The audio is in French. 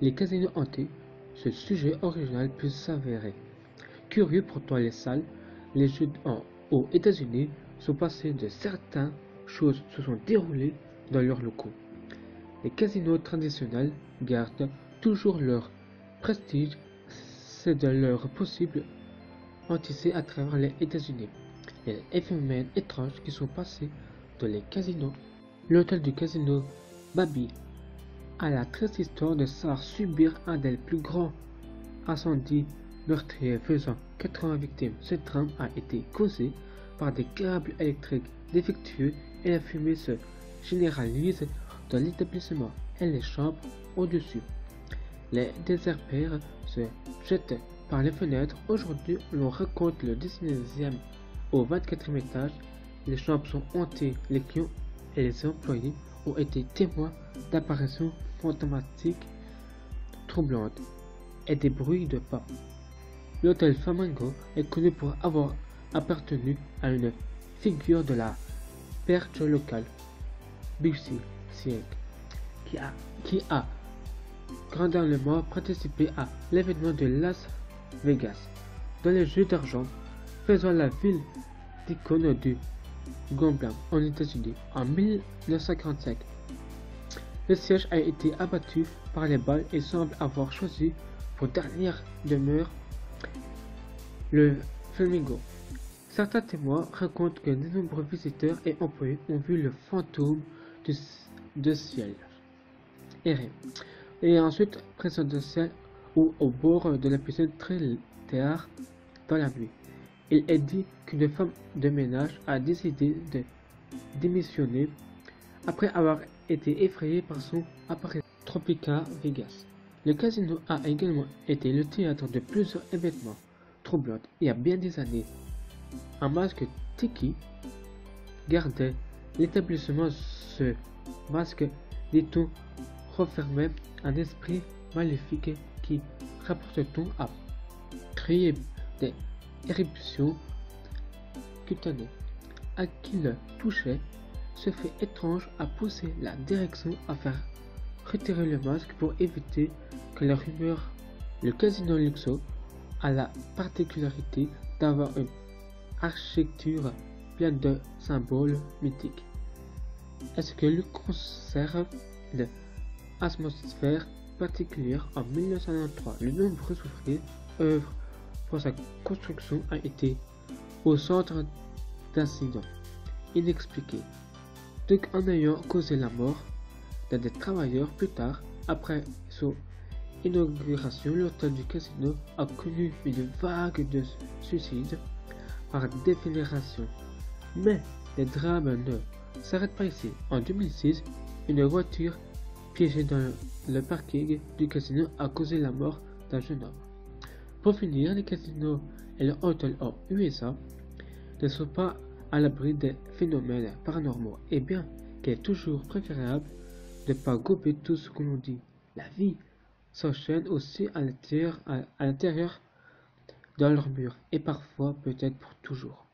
Les casinos hantés, ce sujet original peut s'avérer curieux pour toi les salles. Les jeux aux États-Unis sont passés de certaines choses se sont déroulées dans leurs locaux. Les casinos traditionnels gardent toujours leur prestige, c'est de leur possible tissé à travers les États-Unis. Les phénomènes étranges qui sont passés dans les casinos. L'hôtel du casino Babi a la triste histoire de subir un des plus grands incendies meurtriers faisant 80 victimes. Ce drame a été causé par des câbles électriques défectueux et la fumée se généralise dans l'établissement et les chambres au-dessus. Les déserteurs se jettent par les fenêtres. Aujourd'hui, l'on raconte le 19e au 24e étage. Les chambres sont hantées. Les clients et les employés ont été témoins d'apparitions fantomatiques troublantes et des bruits de pas. L'hôtel Flamingo est connu pour avoir appartenu à une figure de la perche locale, Bixby Sieg, qui a grandement participé à l'événement de Las Vegas dans les jeux d'argent, faisant la ville d'icône du gambling aux États-Unis. En 1945, le siège a été abattu par les balles et semble avoir choisi pour dernière demeure le Flamingo. Certains témoins racontent que de nombreux visiteurs et employés ont vu le fantôme de ciel errer et ensuite présidentiel ou au bord de la piscine très tard dans la nuit. Il est dit qu'une femme de ménage a décidé de démissionner après avoir été effrayée par son apparition. Tropica Vegas. Le casino a également été le théâtre de plusieurs événements troublants il y a bien des années. Un masque tiki gardait l'établissement. Ce masque, dit-on, renfermait un esprit maléfique qui, rapporte-t-on, a créé des éruptions cutanées. À qui le touchait, ce fait étrange a poussé la direction à faire retirer le masque pour éviter que la rumeur. Le casino Luxor a la particularité d'avoir une architecture pleine de symboles mythiques. Est-ce que lui conserve l'atmosphère particulière? En 1993, le nombreux ouvriers œuvrent pour sa construction a été au centre d'incidents inexpliqués, donc en ayant causé la mort d'un des travailleurs. Plus tard, après son inauguration, l'hôtel du casino a connu une vague de suicides par défénération. Mais les drames ne s'arrêtent pas ici. En 2006, une voiture piégée dans le parking du casino a causé la mort d'un jeune homme. Pour finir, les casinos et les hôtels aux USA ne sont pas à l'abri des phénomènes paranormaux, et bien qu'il est toujours préférable de ne pas gober tout ce que l'on dit. La vie s'enchaîne aussi à l'intérieur dans leurs murs, et parfois peut-être pour toujours.